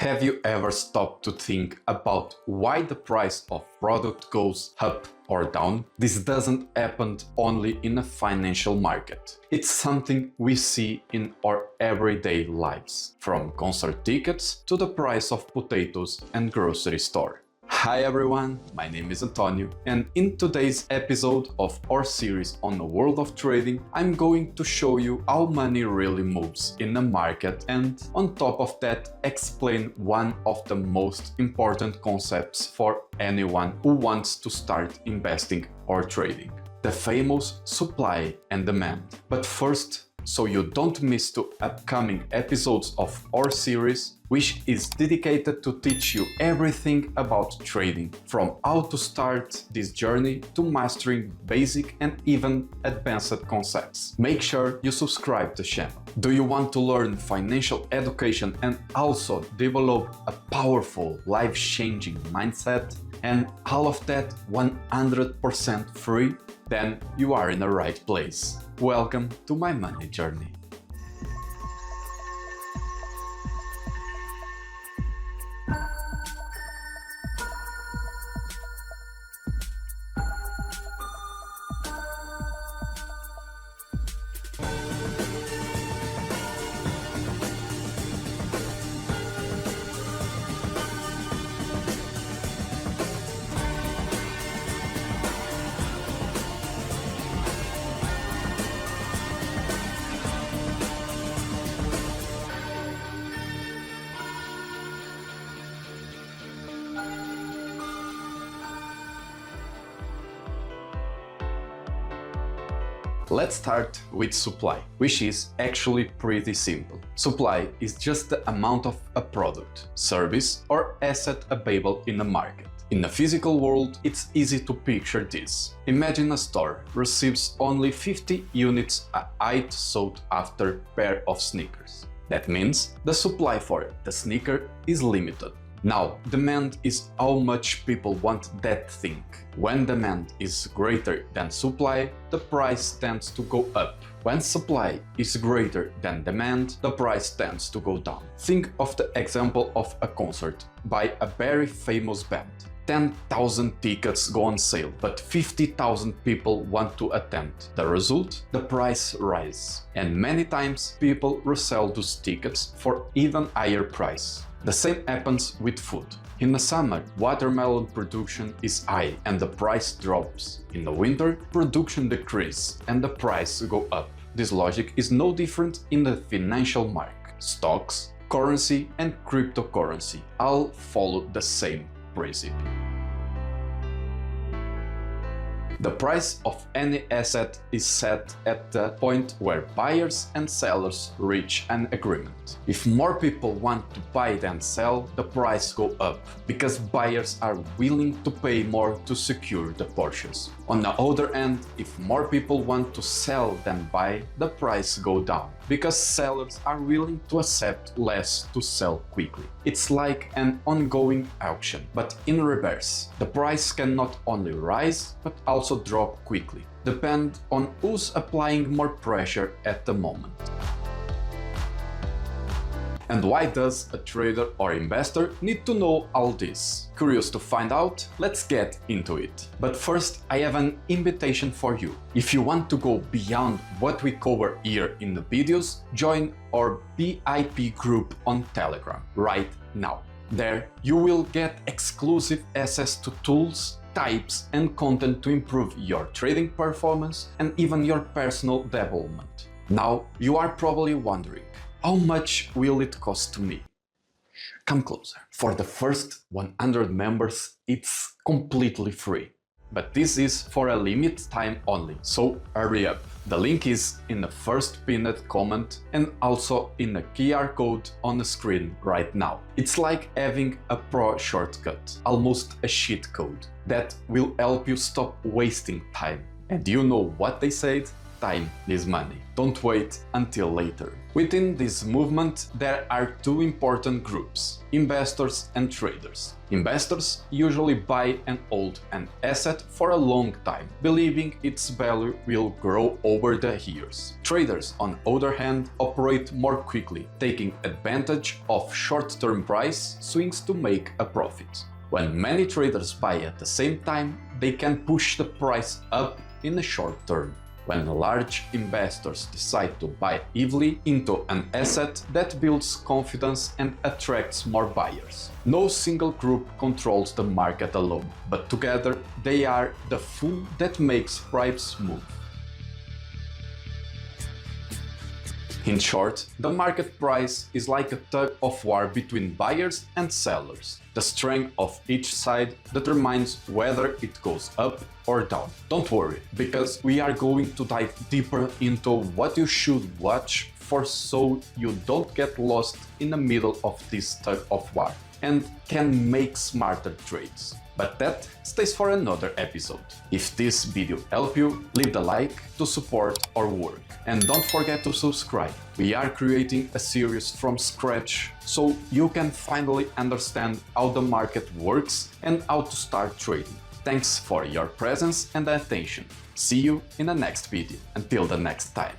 Have you ever stopped to think about why the price of product goes up or down? This doesn't happen only in a financial market. It's something we see in our everyday lives, from concert tickets to the price of potatoes and grocery store. Hi everyone, my name is Antonio, and in today's episode of our series on the world of trading, I'm going to show you how money really moves in the market and, on top of that, explain one of the most important concepts for anyone who wants to start investing or trading: the famous supply and demand. But first, so you don't miss the upcoming episodes of our series, which is dedicated to teach you everything about trading, from how to start this journey to mastering basic and even advanced concepts. Make sure you subscribe to the channel. Do you want to learn financial education and also develop a powerful, life-changing mindset? And all of that 100% free? Then you are in the right place. Welcome to my money journey. Let's start with supply, which is actually pretty simple. Supply is just the amount of a product, service, or asset available in the market. In the physical world, it's easy to picture this. Imagine a store receives only 50 units a height sought after pair of sneakers. That means the supply for the sneaker is limited. Now, demand is how much people want that thing. When demand is greater than supply, the price tends to go up. When supply is greater than demand, the price tends to go down. Think of the example of a concert by a very famous band. 10,000 tickets go on sale, but 50,000 people want to attend. The result? The price rises. And many times people resell those tickets for even higher price. The same happens with food. In the summer, watermelon production is high and the price drops. In the winter, production decreases and the price go up. This logic is no different in the financial market. Stocks, currency and cryptocurrency all follow the same principle. The price of any asset is set at the point where buyers and sellers reach an agreement. If more people want to buy than sell, the price goes up, because buyers are willing to pay more to secure the purchase. On the other hand, if more people want to sell than buy, the price goes down, because sellers are willing to accept less to sell quickly. It's like an ongoing auction, but in reverse. The price can not only rise, but also drop quickly, depend on who's applying more pressure at the moment. And why does a trader or investor need to know all this? Curious to find out? Let's get into it. But first, I have an invitation for you. If you want to go beyond what we cover here in the videos, join our VIP group on Telegram right now. There, you will get exclusive access to tools, types and content to improve your trading performance and even your personal development. Now, you are probably wondering, how much will it cost to me? Come closer. For the first 100 members, it's completely free. But this is for a limited time only, so hurry up. The link is in the first pinned comment and also in the QR code on the screen right now. It's like having a pro shortcut, almost a cheat code, that will help you stop wasting time. And you know what they said? time this money. Don't wait until later. Within this movement, there are two important groups: investors and traders. Investors usually buy and hold an asset for a long time, believing its value will grow over the years. Traders, on the other hand, operate more quickly, taking advantage of short-term price swings to make a profit. When many traders buy at the same time, they can push the price up in the short term. When large investors decide to buy heavily into an asset, that builds confidence and attracts more buyers. No single group controls the market alone, but together they are the fuel that makes price move. In short, the market price is like a tug-of-war between buyers and sellers. The strength of each side determines whether it goes up or down. Don't worry, because we are going to dive deeper into what you should watch for so you don't get lost in the middle of this tug-of-war and can make smarter trades. But that stays for another episode. If this video helped you, leave the like to support our work. And don't forget to subscribe. We are creating a series from scratch so you can finally understand how the market works and how to start trading. Thanks for your presence and attention. See you in the next video. Until the next time.